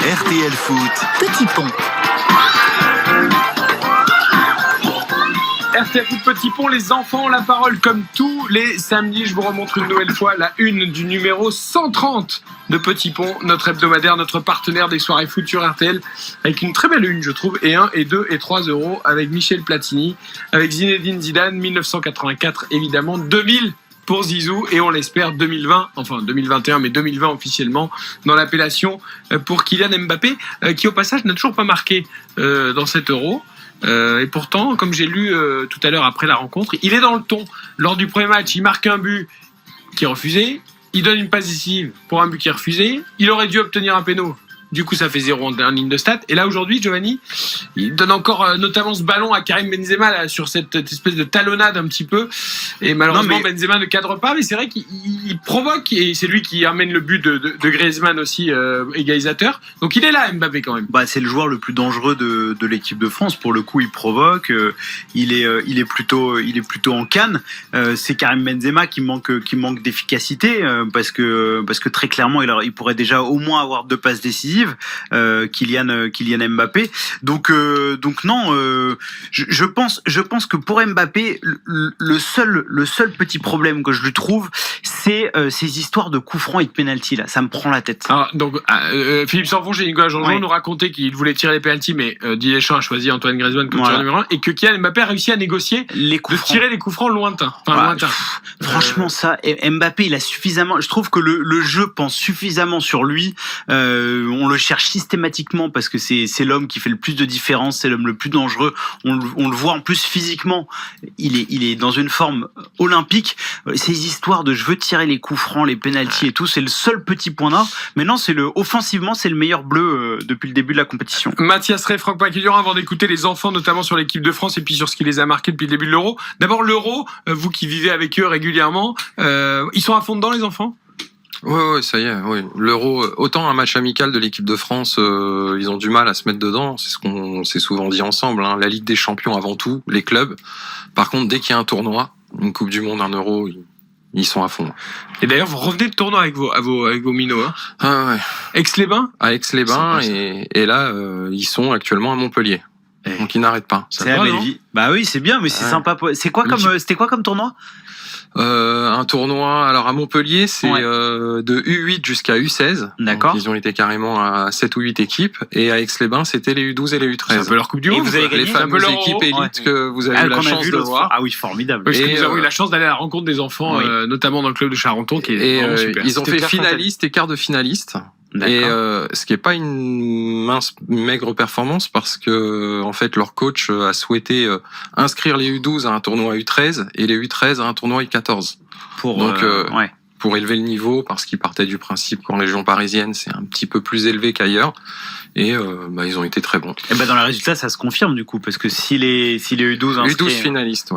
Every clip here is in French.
RTL Foot, Petit Pont. RTL Foot Petit Pont, les enfants ont la parole comme tous les samedis. Je vous remontre une nouvelle fois la une du numéro 130 de Petit Pont, notre hebdomadaire, notre partenaire des soirées foot sur RTL, avec une très belle une, je trouve, et 1, et 2, et 3 euros, avec Michel Platini, avec Zinedine Zidane, 1984, évidemment, 2000 pour Zizou, et on l'espère 2020, enfin 2021, mais 2020 officiellement, dans l'appellation pour Kylian Mbappé, qui au passage n'a toujours pas marqué dans cet Euro. Et pourtant, comme j'ai lu tout à l'heure après la rencontre, il est dans le ton. Lors du premier match, il marque un but qui est refusé. Il donne une passe décisive pour un but qui est refusé. Il aurait dû obtenir un péno. Du coup, ça fait 0 en ligne de stats. Et là, aujourd'hui, Giovanni, il donne encore notamment ce ballon à Karim Benzema là, sur cette espèce de talonnade un petit peu. Et malheureusement, Benzema ne cadre pas. Mais c'est vrai qu'il provoque. Et c'est lui qui amène le but de Griezmann aussi, égalisateur. Donc il est là, Mbappé, quand même. C'est le joueur le plus dangereux de l'équipe de France. Pour le coup, il provoque. Il est plutôt en canne. C'est Karim Benzema qui manque d'efficacité. Parce que très clairement, il pourrait déjà au moins avoir 2 passes décisives. Kylian Mbappé. Donc non, je pense que pour Mbappé, le seul petit problème que je lui trouve, c'est ces histoires de coups francs et de pénalty là. Ça me prend la tête. Alors, donc Philippe Sanfonge et Nicolas Jean-Jean nous racontaient qu'il voulait tirer les pénaltys, mais Didier Deschamps a choisi Antoine Griezmann comme tireur numéro 1, et que Kylian Mbappé a réussi à négocier tirer les coups francs lointains. Franchement, ça, Mbappé, il a suffisamment. Je trouve que le jeu pense suffisamment sur lui. On le cherche systématiquement parce que c'est l'homme qui fait le plus de différence, c'est l'homme le plus dangereux. On le voit en plus physiquement, il est dans une forme olympique. Ces histoires de je veux tirer les coups francs, les pénaltys et tout, c'est le seul petit point noir. Mais non, offensivement, c'est le meilleur bleu depuis le début de la compétition. Mathias Rey, Franck Paquet-Durand, avant d'écouter les enfants, notamment sur l'équipe de France et puis sur ce qui les a marqués depuis le début de l'Euro. D'abord l'Euro, vous qui vivez avec eux régulièrement, ils sont à fond dedans, les enfants ? Ouais, ça y est, oui. L'Euro, autant un match amical de l'équipe de France, ils ont du mal à se mettre dedans, c'est ce qu'on s'est souvent dit ensemble, hein. La Ligue des Champions avant tout, les clubs. Par contre, dès qu'il y a un tournoi, une Coupe du Monde, un Euro, ils sont à fond. Et d'ailleurs, vous revenez de tournoi avec vos minots, hein. Ah ouais. Aix-les-Bains ? À Aix-les-Bains, et là, ils sont actuellement à Montpellier. Donc ils n'arrêtent pas. C'est la belle vie. Bah oui, c'est bien, mais c'est sympa. C'était quoi comme tournoi ? Un tournoi, alors à Montpellier, c'est de U8 jusqu'à U16. D'accord. Donc, ils ont été carrément à 7 ou 8 équipes. Et à Aix-les-Bains, c'était les U12 et les U13. C'est un peu leur Coupe du Monde. Vous avez gagné les fameuses équipes élites que vous avez eu la chance de voir. Ah oui, formidable. Parce que nous avons eu la chance d'aller à la rencontre des enfants, notamment dans le club de Charenton, qui est vraiment super. Ils ont fait finaliste et quart de finaliste. Et ce qui est pas une maigre performance, parce que en fait leur coach a souhaité inscrire les U12 à un tournoi U13 et les U13 à un tournoi U14 pour élever le niveau, parce qu'ils partaient du principe qu'en région parisienne c'est un petit peu plus élevé qu'ailleurs. Et ils ont été très bons. Et dans les résultats, ça se confirme du coup, parce que si les U12 inscrits, U12 finalistes,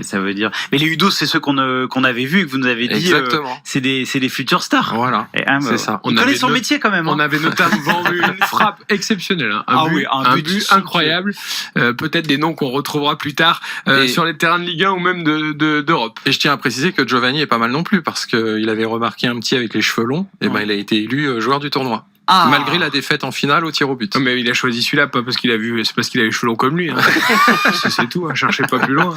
ça veut dire. Mais les U12, c'est ceux qu'on avait vus et que vous nous avez dit. Exactement. C'est des futurs stars. Voilà. C'est ça. On connaît son métier quand même. On avait notamment vu une frappe exceptionnelle, un but incroyable. Peut-être des noms qu'on retrouvera plus tard sur les terrains de Ligue 1 ou même d'Europe. Et je tiens à préciser que Giovanni est pas mal non plus, parce qu'il avait remarqué un petit avec les cheveux longs. Et il a été élu joueur du tournoi. Malgré la défaite en finale au tir au but. Mais il a choisi celui-là, pas parce qu'il a vu, c'est parce qu'il a les cheveux longs comme lui. Hein. c'est tout, cherchez pas plus loin.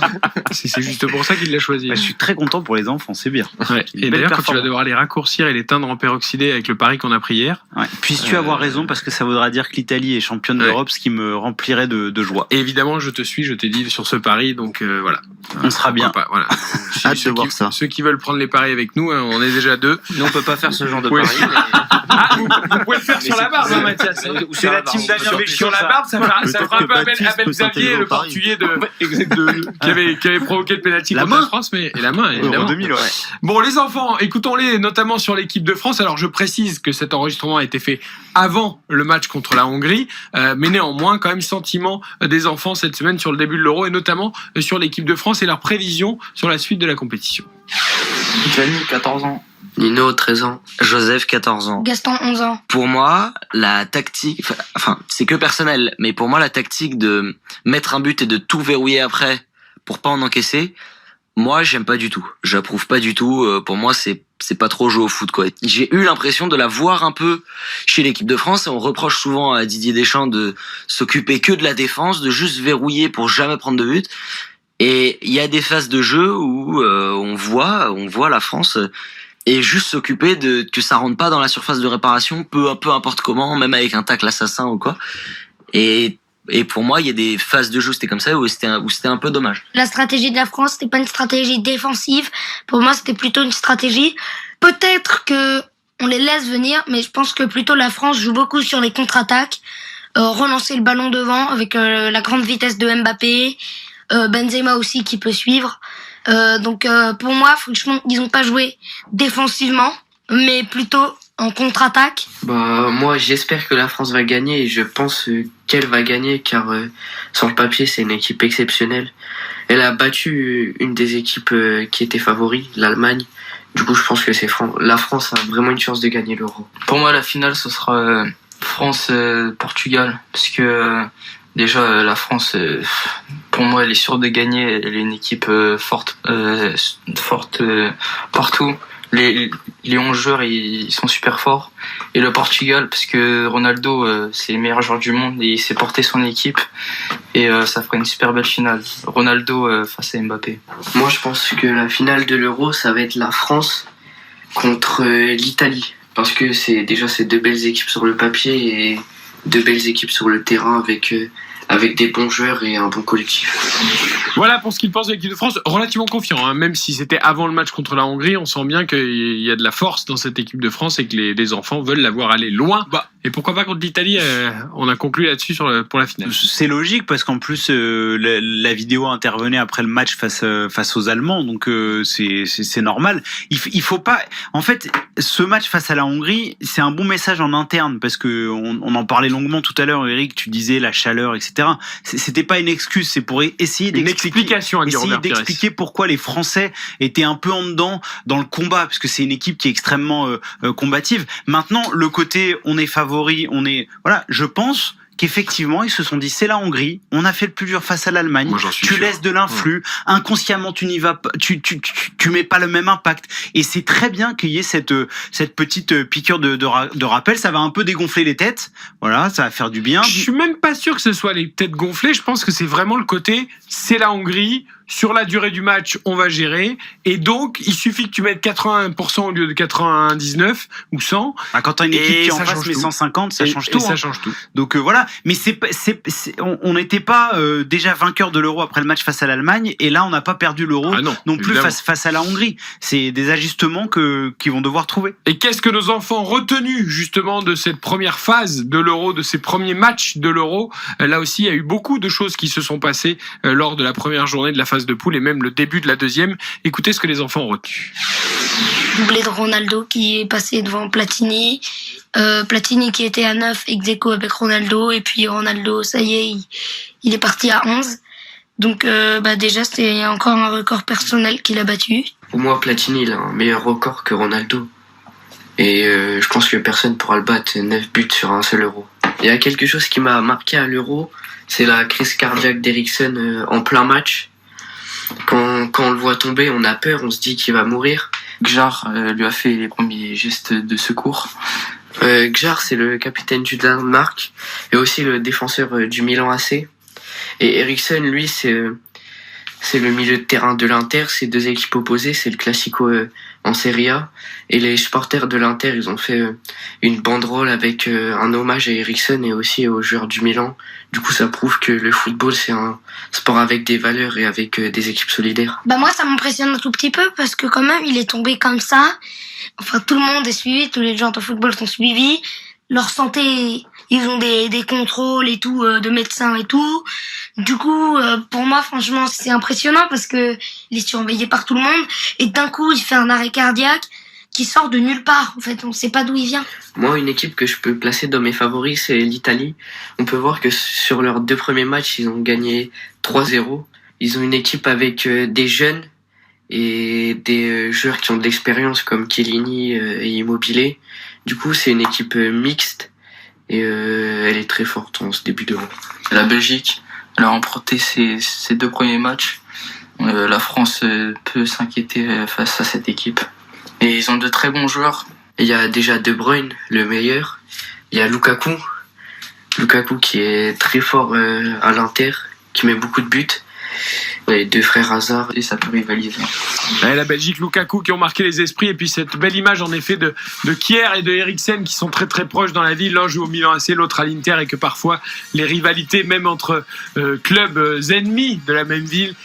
C'est juste pour ça qu'il l'a choisi. Je suis très content pour les enfants, c'est bien. Ouais. Et d'ailleurs, quand tu vas devoir les raccourcir et les teindre en peroxydé avec le pari qu'on a pris hier. Puisses-tu avoir raison, parce que ça voudra dire que l'Italie est championne d'Europe, ce qui me remplirait de joie. Et évidemment, je te suis, je t'ai dit sur ce pari, donc voilà. On sera bien. Voilà. Hâte de voir ça. Ceux qui veulent prendre les paris avec nous, on est déjà 2. Nous, on peut pas faire ce genre de pari. Vous pouvez le faire sur la barbe, Mathias. C'est la team Damien Béchiot. Sur la barbe, ça fera un peu Abel Xavier, le Portugais qui avait provoqué le pénalty contre la France, mais la main, évidemment. 2000, Bon, les enfants, écoutons-les, notamment sur l'équipe de France. Alors, je précise que cet enregistrement a été fait avant le match contre la Hongrie, mais néanmoins, quand même, sentiment des enfants cette semaine sur le début de l'Euro, et notamment sur l'équipe de France et leurs prévisions sur la suite de la compétition. Gianni, 14 ans. Nino, 13 ans. Joseph, 14 ans. Gaston, 11 ans. Pour moi, la tactique, c'est que personnel, mais pour moi, la tactique de mettre un but et de tout verrouiller après pour pas en encaisser, moi, j'aime pas du tout. J'approuve pas du tout. Pour moi, c'est c'est pas trop jouer au foot, quoi. J'ai eu l'impression de la voir un peu chez l'équipe de France, et on reproche souvent à Didier Deschamps de s'occuper que de la défense, de juste verrouiller pour jamais prendre de but. Et il y a des phases de jeu où on voit la France et juste s'occuper de que ça rentre pas dans la surface de réparation, peu importe comment, même avec un tacle assassin ou quoi. Et pour moi, il y a des phases de jeu, c'était comme ça, où c'était un peu dommage. La stratégie de la France, c'était pas une stratégie défensive. Pour moi, c'était plutôt une stratégie. Peut-être que on les laisse venir, mais je pense que plutôt la France joue beaucoup sur les contre-attaques, relancer le ballon devant avec la grande vitesse de Mbappé, Benzema aussi qui peut suivre. Donc pour moi, franchement, ils ont pas joué défensivement, mais plutôt en contre-attaque. Moi, j'espère que la France va gagner et je pense qu'elle va gagner car sur le papier, c'est une équipe exceptionnelle. Elle a battu une des équipes qui était favori, l'Allemagne. Du coup, je pense que la France a vraiment une chance de gagner l'Euro. Pour moi, la finale, ce sera France-Portugal parce que déjà, la France, pour moi, elle est sûre de gagner. Elle est une équipe forte partout. Les 11 joueurs, ils sont super forts. Et le Portugal, parce que Ronaldo, c'est le meilleur joueur du monde et il s'est porté son équipe. Et ça fera une super belle finale. Ronaldo face à Mbappé. Moi, je pense que la finale de l'Euro, ça va être la France contre l'Italie. Parce que c'est deux belles équipes sur le papier et deux belles équipes sur le terrain avec des bons joueurs et un bon collectif. Voilà pour ce qu'il pense de l'équipe de France. Relativement confiant, hein. Même si c'était avant le match contre la Hongrie, on sent bien qu'il y a de la force dans cette équipe de France et que les enfants veulent la voir aller loin. Et pourquoi pas contre l'Italie, on a conclu là-dessus pour la finale. C'est logique parce qu'en plus la vidéo intervenait après le match face aux Allemands, donc c'est normal. Il faut pas. En fait, ce match face à la Hongrie, c'est un bon message en interne parce que on en parlait longuement tout à l'heure. Eric, tu disais la chaleur, etc. C'était pas une excuse, c'est pour essayer d'expliquer pourquoi les Français étaient un peu en dedans dans le combat, parce que c'est une équipe qui est extrêmement combative. Maintenant, le côté on est favori, je pense qu'effectivement, ils se sont dit, c'est la Hongrie, on a fait le plus dur face à l'Allemagne, tu laisses de l'influx, inconsciemment tu n'y vas pas, tu mets pas le même impact, et c'est très bien qu'il y ait cette petite piqûre de rappel, ça va un peu dégonfler les têtes, voilà, ça va faire du bien. Je suis même pas sûr que ce soit les têtes gonflées, je pense que c'est vraiment le côté, c'est la Hongrie, sur la durée du match, on va gérer, et donc, il suffit que tu mettes 81% au lieu de 99 ou 100. Quand t'as une équipe qui en face met 150, ça change tout. Ça change tout. Donc voilà, mais on n'était pas déjà vainqueur de l'Euro après le match face à l'Allemagne, et là on n'a pas perdu l'Euro non plus face à la Hongrie. C'est des ajustements qu'ils vont devoir trouver. Et qu'est-ce que nos enfants ont retenu justement de cette première phase de l'Euro, de ces premiers matchs de l'Euro? Là aussi, il y a eu beaucoup de choses qui se sont passées lors de la première journée de la phase de poule et même le début de la deuxième. Écoutez ce que les enfants ont retenu. Doublé de Ronaldo qui est passé devant Platini. Platini qui était à 9 ex-aequo avec Ronaldo, et puis Ronaldo, ça y est, il est parti à 11. Donc déjà, c'est encore un record personnel qu'il a battu. Pour moi, Platini, il a un meilleur record que Ronaldo. Et je pense que personne ne pourra le battre, 9 buts sur un seul Euro. Il y a quelque chose qui m'a marqué à l'Euro, c'est la crise cardiaque d'Eriksen en plein match. Quand on le voit tomber, on a peur, on se dit qu'il va mourir. Gjar lui a fait les premiers gestes de secours. Gjar, c'est le capitaine du Danemark et aussi le défenseur du Milan AC. Et Eriksen, lui, c'est le milieu de terrain de l'Inter. C'est deux équipes opposées, c'est le Classico en Serie A. Et les supporters de l'Inter, ils ont fait une banderole avec un hommage à Eriksen et aussi aux joueurs du Milan. Du coup, ça prouve que le football, c'est un sport avec des valeurs et avec des équipes solidaires. Moi, ça m'impressionne un tout petit peu parce que quand même, il est tombé comme ça. Enfin, tout le monde est suivi, tous les gens de football sont suivis. Leur santé, ils ont des contrôles et tout, de médecins et tout. Du coup, pour moi, franchement, c'est impressionnant parce que il est surveillé par tout le monde. Et d'un coup, il fait un arrêt cardiaque qui sort de nulle part. En fait, on sait pas d'où il vient. Moi, une équipe que je peux placer dans mes favoris, c'est l'Italie. On peut voir que sur leurs 2 premiers matchs, ils ont gagné 3-0. Ils ont une équipe avec des jeunes et des joueurs qui ont de l'expérience comme Chiellini et Immobile. Du coup, c'est une équipe mixte et elle est très forte en ce début d'Euro. La Belgique, elle a remporté ses 2 premiers matchs. La France peut s'inquiéter face à cette équipe. Et ils ont de très bons joueurs. Il y a déjà De Bruyne, le meilleur. Il y a Lukaku qui est très fort à l'Inter, qui met beaucoup de buts. Les deux frères Hazard, et ça peut rivaliser. Ouais, la Belgique, Lukaku qui ont marqué les esprits, et puis cette belle image en effet de Kier et de Eriksen qui sont très très proches dans la vie. L'un joue au Milan AC, l'autre à l'Inter, et que parfois les rivalités même entre clubs ennemis de la même ville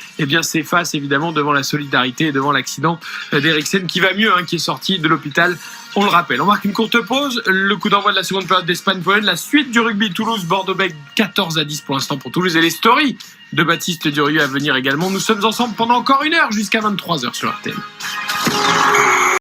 s'effacent évidemment devant la solidarité et devant l'accident d'Eriksen qui va mieux, qui est sorti de l'hôpital. On le rappelle. On marque une courte pause. Le coup d'envoi de la seconde période d'Espagne-Pologne. La suite du rugby Toulouse-Bordeaux-Bègles, 14-10 pour l'instant pour Toulouse. Et les stories de Baptiste Durieux à venir également. Nous sommes ensemble pendant encore 1 heure jusqu'à 23h sur RTL.